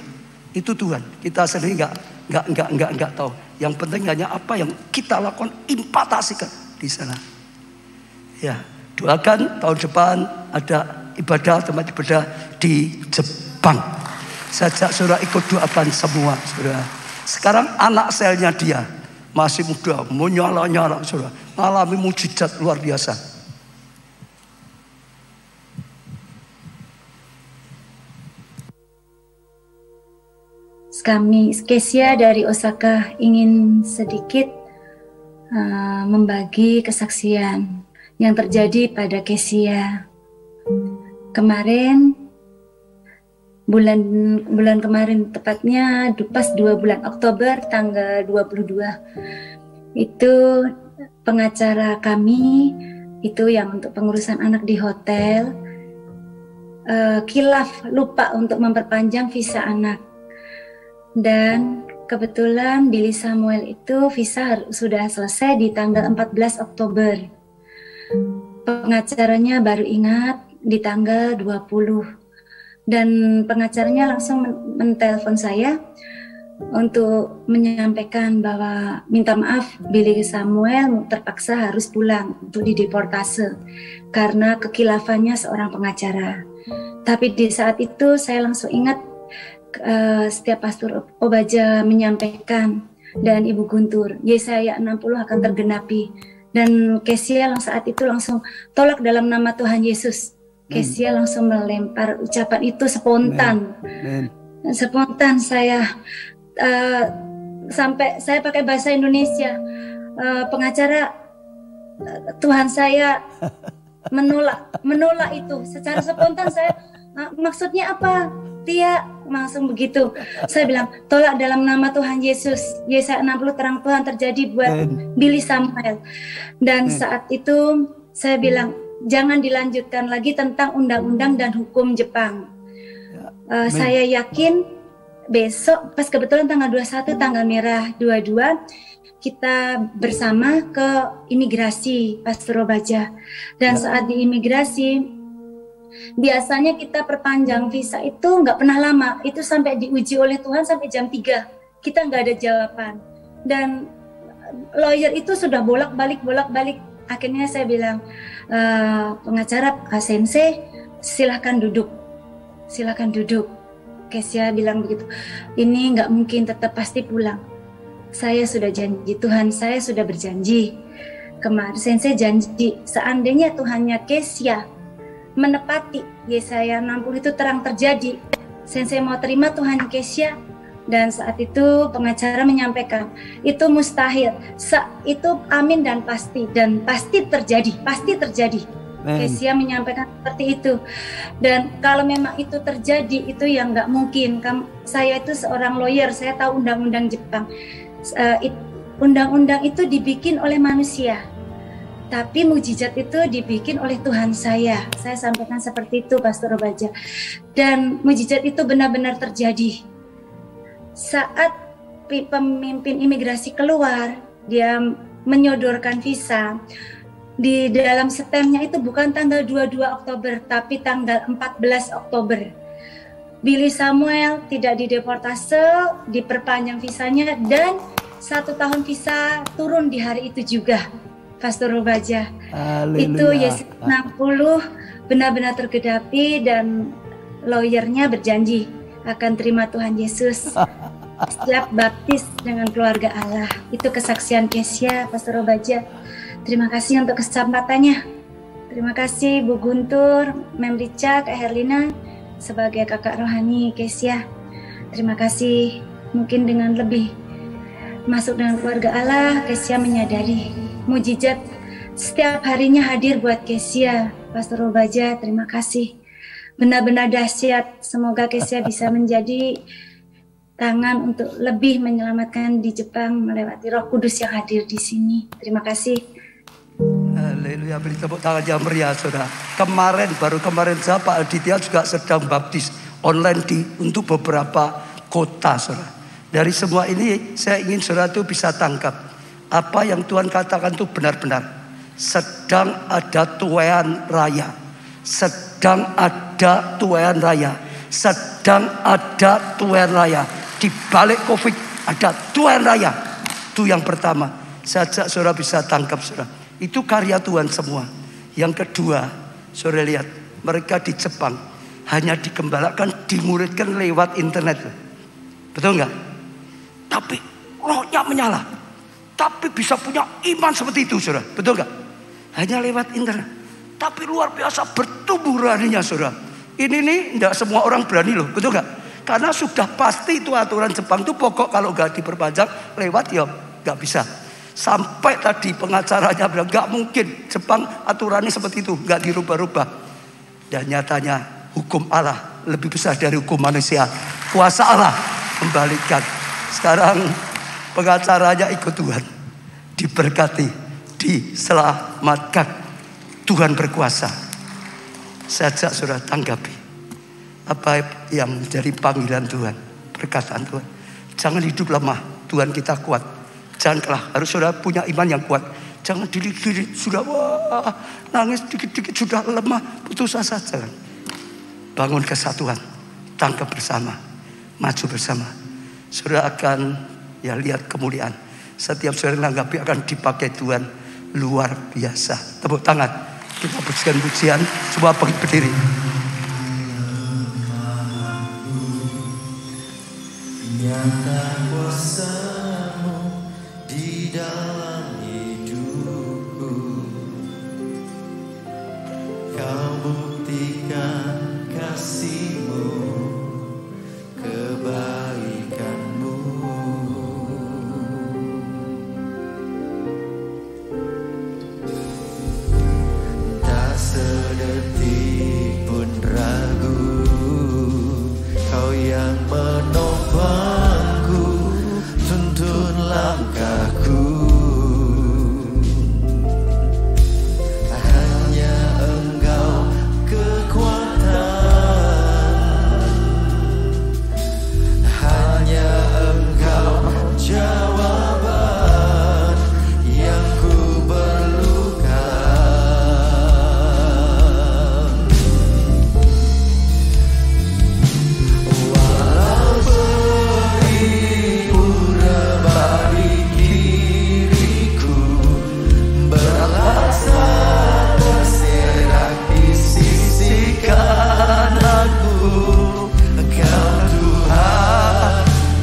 Itu Tuhan. Kita sendiri enggak tahu. Yang penting hanya apa yang kita lakukan, impatasikan di sana. Ya, doakan tahun depan ada ibadah, tempat ibadah di Jepang. Sajak saudara ikut doakan semua saudara. Sekarang anak selnya dia masih muda, menyala-nyala saudara. Alami mujizat luar biasa. Kami, Kesia dari Osaka, ingin sedikit membagi kesaksian yang terjadi pada Kesia. Kemarin, bulan kemarin tepatnya pas 2 bulan Oktober tanggal 22, itu pengacara kami itu yang untuk pengurusan anak di hotel kilaf lupa untuk memperpanjang visa anak, dan kebetulan Billy Samuel itu visa sudah selesai di tanggal 14 Oktober. Pengacaranya baru ingat di tanggal 20, dan pengacaranya langsung menelpon saya untuk menyampaikan bahwa minta maaf, Billy Samuel terpaksa harus pulang untuk dideportase karena kekilafannya seorang pengacara. Tapi di saat itu saya langsung ingat setiap Pastor Obaja menyampaikan dan Ibu Guntur, Yesaya 60 akan tergenapi, dan Kesia saat itu langsung tolak dalam nama Tuhan Yesus. Kesia langsung melempar ucapan itu spontan. Spontan saya sampai saya pakai bahasa Indonesia, pengacara Tuhan saya menolak itu secara spontan. Saya maksudnya apa? Tia langsung begitu. Saya bilang tolak dalam nama Tuhan Yesus. Yesaya 60 terang Tuhan terjadi buat Billy Samuel. Dan saat itu saya bilang jangan dilanjutkan lagi tentang undang-undang dan hukum Jepang. Saya yakin besok pas kebetulan tanggal 21 tanggal merah 22 kita bersama ke imigrasi Pastor Obaja. Dan saat di imigrasi biasanya kita perpanjang visa itu nggak pernah lama, itu sampai diuji oleh Tuhan sampai jam 3 kita nggak ada jawaban, dan lawyer itu sudah bolak-balik. Akhirnya saya bilang, pengacara Sensei silahkan duduk. Kesia bilang begitu, ini nggak mungkin, tetap pasti pulang. Saya sudah janji, Tuhan saya sudah berjanji kemarin, Sensei janji seandainya Tuhannya Kesia menepati Yesaya 60 itu terang terjadi, Sensei mau terima Tuhan Kesia. Dan saat itu pengacara menyampaikan itu mustahil, itu amin dan pasti terjadi. Kesia menyampaikan seperti itu. Dan kalau memang itu terjadi, itu yang nggak mungkin. Saya itu seorang lawyer, saya tahu undang-undang Jepang. Undang-undang itu dibikin oleh manusia, tapi mujizat itu dibikin oleh Tuhan saya. Saya sampaikan seperti itu, Pastor Obaja. Dan mujizat itu benar-benar terjadi. Saat pemimpin imigrasi keluar, dia menyodorkan visa. Di dalam stempnya itu bukan tanggal 22 Oktober, tapi tanggal 14 Oktober. Billy Samuel tidak dideportase, diperpanjang visanya, dan 1 tahun visa turun di hari itu juga. Pastor Obaja. Itu Yesaya 60 benar-benar tergenapi, dan lawyernya berjanji akan terima Tuhan Yesus, siap baptis dengan keluarga Allah. Itu kesaksian Kesia, Pastor Obaja. Terima kasih untuk kesempatannya. Terima kasih Bu Guntur, Mem Rica, Kak Herlina sebagai kakak rohani Kesia. Terima kasih. Mungkin dengan lebih masuk dengan keluarga Allah, Kesia menyadari mujizat setiap harinya hadir buat Kesia. Pastor Obaja, terima kasih. Benar-benar dahsyat. Semoga Kesia bisa menjadi tangan untuk lebih menyelamatkan di Jepang melewati Roh Kudus yang hadir di sini. Terima kasih. Haleluya, beri tepuk tangan yang meriah, saudara. Baru kemarin saya Pak Aditya juga sedang baptis online untuk beberapa kota, saudara. Dari semua ini saya ingin saudara itu bisa tangkap apa yang Tuhan katakan itu benar-benar. Sedang ada tuaian raya. Sedang ada tuaian raya. Di balik COVID ada tuaian raya. Itu yang pertama. Saya saudara bisa tangkap, saudara. Itu karya Tuhan semua. Yang kedua, saudara lihat, mereka di Jepang hanya dikembalakan, dimuridkan lewat internet. Betul nggak? Tapi rohnya menyala. Tapi bisa punya iman seperti itu, saudara. Betul nggak? Hanya lewat internet. Tapi luar biasa bertumbuh rohaninya, saudara. Ini nih, tidak semua orang berani loh. Betul nggak? Karena sudah pasti itu aturan Jepang itu pokok, kalau gak diperpanjang lewat ya gak bisa. Sampai tadi pengacaranya bilang gak mungkin Jepang aturannya seperti itu, gak dirubah-rubah. Dan nyatanya hukum Allah lebih besar dari hukum manusia. Kuasa Allah kembalikan. Sekarang pengacaranya ikut Tuhan, diberkati, diselamatkan. Tuhan berkuasa. Saya ajak saudara tanggapi apa yang menjadi panggilan Tuhan, perkataan Tuhan. Jangan hidup lemah, Tuhan kita kuat. Jangan kalah, harus saudara punya iman yang kuat. Jangan diri-diri sudah wah, nangis dikit-dikit sudah lemah, putus asa. Jangan. Bangun kesatuan, tangkap bersama, maju bersama. Saudara akan lihat kemuliaan. Setiap saudara menanggapi akan dipakai Tuhan luar biasa. Tepuk tangan. Kita pujikan pujian, semua berdiri. Nyata kuasa-Mu di dalam hidupku, Kau buktikan kasih-Mu, kebaikan-Mu. Tak sedetik pun ragu, Kau yang menopangku, tuntun langkahku. Hanya Engkau kekuatan, hanya Engkau jawaban yang ku perlukan. Walau beribu rebah di kiriku, berlaksa terserak di sisi kananku, Engkau Tuhan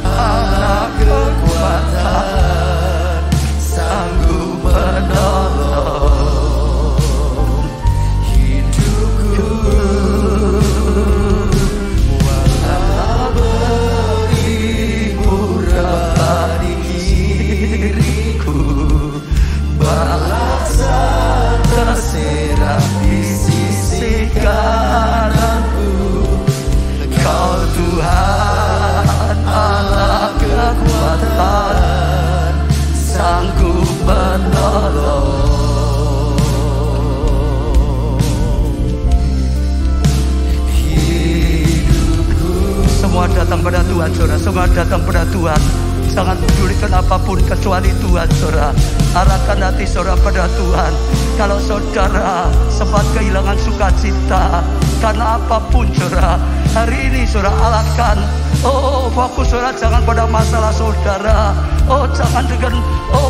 Allah kekuatan, sanggup menolong hidupku. Walau beribu rebah di kiriku, berlaksa terserak di sisi kananku, Kau Tuhan Allah kekuatan, sanggup menolong hidupku. Semua datang pada Tuhan, saudara. Semua datang pada Tuhan. Jangan pedulikan apapun kecuali Tuhan, saudara. Arahkan hati saudara pada Tuhan. Kalau saudara sempat kehilangan sukacita karena apapun, saudara, hari ini saudara alahkan. Fokus saudara jangan pada masalah saudara. Jangan dengan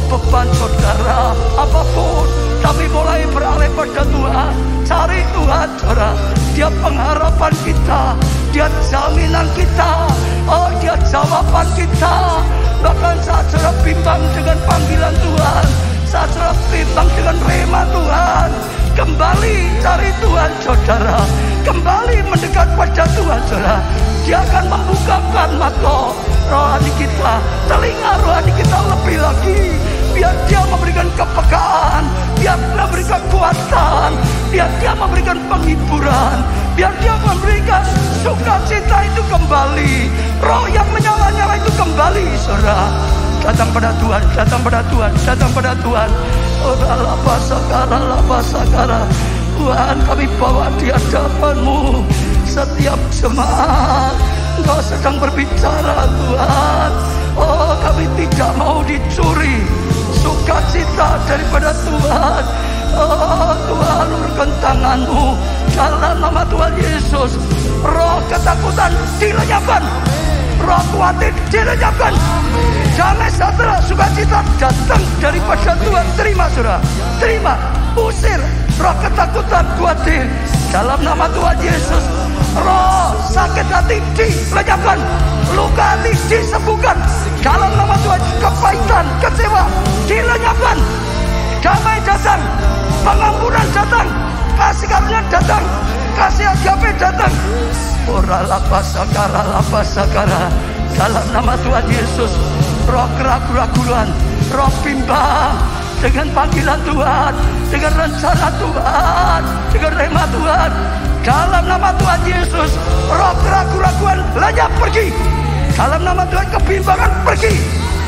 beban saudara. Apapun, tapi mulai beralih pada Tuhan. Cari Tuhan, saudara. Dia pengharapan kita, Dia jaminan kita, Dia jawaban kita. Bahkan saat saudara bimbang dengan panggilan Tuhan, saat saudara bimbang dengan rema Tuhan, kembali cari Tuhan, saudara. Kembali mendekat pada Tuhan, saudara. Dia akan membukakan mata rohani kita, telinga rohani kita lebih lagi. Biar Dia memberikan kepekaan, biar Dia memberikan kuatan, biar Dia memberikan penghiburan, biar Dia memberikan sukacita itu kembali, roh yang menyala-nyala itu kembali, saudara. Datang pada Tuhan, datang pada Tuhan, datang pada Tuhan. Labasakara. Tuhan, kami bawa di hadapan-Mu setiap jemaat. Engkau sedang berbicara, Tuhan. Kami tidak mau dicuri sukacita daripada Tuhan. Tuhan, ulurkan tangan-Mu dalam nama Tuhan Yesus. Roh ketakutan dilenyapkan, roh khawatir dilenyapkan. Damai sejahtera, sukacita datang daripada Tuhan. Terima, saudara, terima. Usir roh ketakutan, khawatir dalam nama Tuhan Yesus. Roh sakit hati dilenyapkan, luka hati disembuhkan dalam nama Tuhan. Kepahitan, kecewa dilenyapkan. Damai datang, pengampunan datang, kasih karunia datang, kasih agape datang. Sakara. Dalam nama Tuhan Yesus, roh keraguan, roh bimbang, dengan panggilan Tuhan, dengan rencana Tuhan, dengan rema Tuhan, dalam nama Tuhan Yesus, roh keraguan lenyap pergi. Dalam nama Tuhan kebimbangan pergi.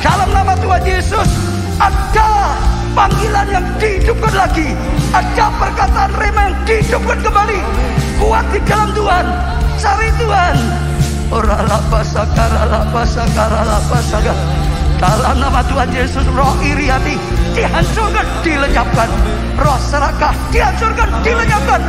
Dalam nama Tuhan Yesus ada panggilan yang dihidupkan lagi, ada perkataan rema yang dihidupkan kembali. Kuat di dalam Tuhan, cari Tuhan. Dalam nama Tuhan Yesus, roh iri hati dihancurkan, dilenyapkan. Roh serakah dihancurkan, dilenyapkan.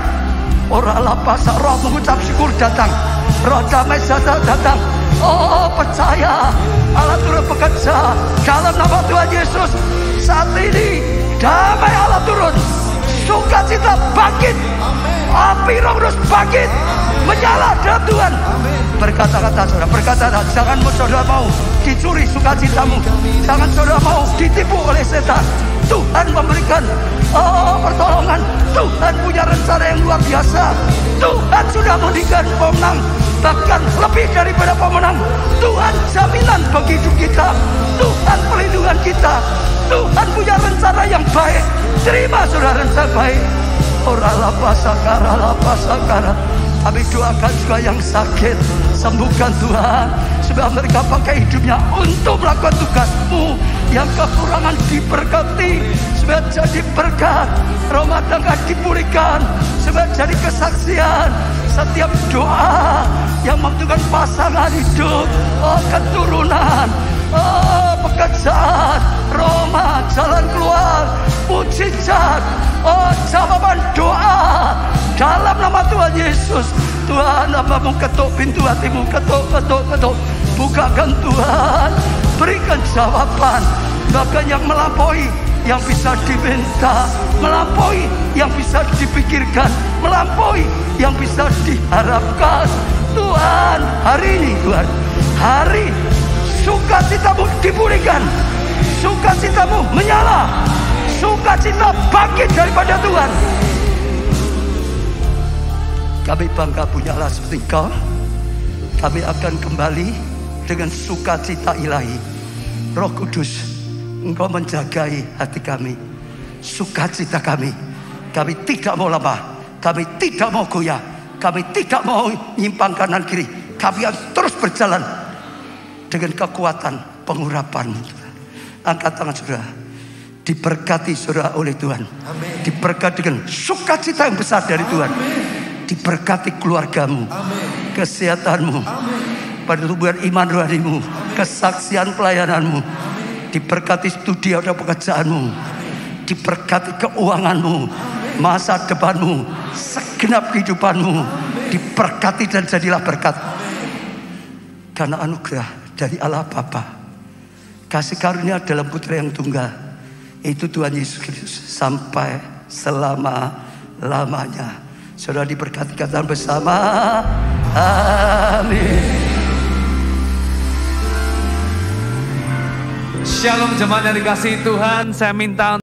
Roh mengucap syukur datang, roh damai datang. Oh, percaya Allah turun bekerja. Dalam nama Tuhan Yesus, saat ini damai Allah turun, sukacita bangkit, api Roh Kudus bangkit, menyala dalam Tuhan. Berkata-kata saudara, berkata-kata, jangan saudara mau dicuri sukacitamu, jangan saudara mau ditipu oleh setan. Tuhan memberikan pertolongan, Tuhan punya rencana yang luar biasa. Tuhan sudah memberikan pemenang, bahkan lebih daripada pemenang. Tuhan jaminan bagi hidup kita, Tuhan perlindungan kita, Tuhan punya rencana yang baik. Terima saudara rencana baik. Sakara. Kami doakan juga yang sakit, sembuhkan Tuhan, supaya mereka pakai hidupnya untuk melakukan tugas-Mu. Yang kekurangan diberkati, supaya jadi berkat. Rumah tangga dipulihkan, supaya jadi kesaksian. Setiap doa yang membutuhkan pasangan hidup, keturunan, pekerjaan, rumah, jalan keluar, mujizat, jawaban doa dalam nama Tuhan Yesus. Tuhan, Namamu ketuk pintu hatimu, ketuk. Bukakan Tuhan, berikan jawaban, bahkan yang melampaui yang bisa diminta, melampaui yang bisa dipikirkan, melampaui yang bisa diharapkan. Tuhan, hari ini Tuhan, hari sukacitamu dipulihkan, sukacitamu menyala, sukacita bangkit daripada Tuhan. Kami bangga punya Allah seperti Engkau. Kami akan kembali dengan sukacita ilahi. Roh Kudus, Engkau menjagai hati kami, sukacita kami. Kami tidak mau lemah, kami tidak mau goyah, kami tidak mau nyimpang kanan kiri. Kami akan terus berjalan dengan kekuatan pengurapan. Angkat tangan saudara. Diberkati saudara oleh Tuhan. Amin. Diberkati dengan sukacita yang besar dari Tuhan. Amin. Diberkati keluargamu, amin, kesehatanmu, amin, pertumbuhan iman rohanimu, kesaksian pelayananmu, amin, diberkati studi atau pekerjaanmu, amin, diberkati keuanganmu, amin, masa depanmu, segenap kehidupanmu, amin, diberkati dan jadilah berkat. Amin. Karena anugerah dari Allah Bapa, kasih karunia dalam Putra yang tunggal, itu Tuhan Yesus Kristus sampai selama-lamanya. Saudara diberkati katakan bersama, amin. Shalom jemaat yang dikasihi Tuhan, saya minta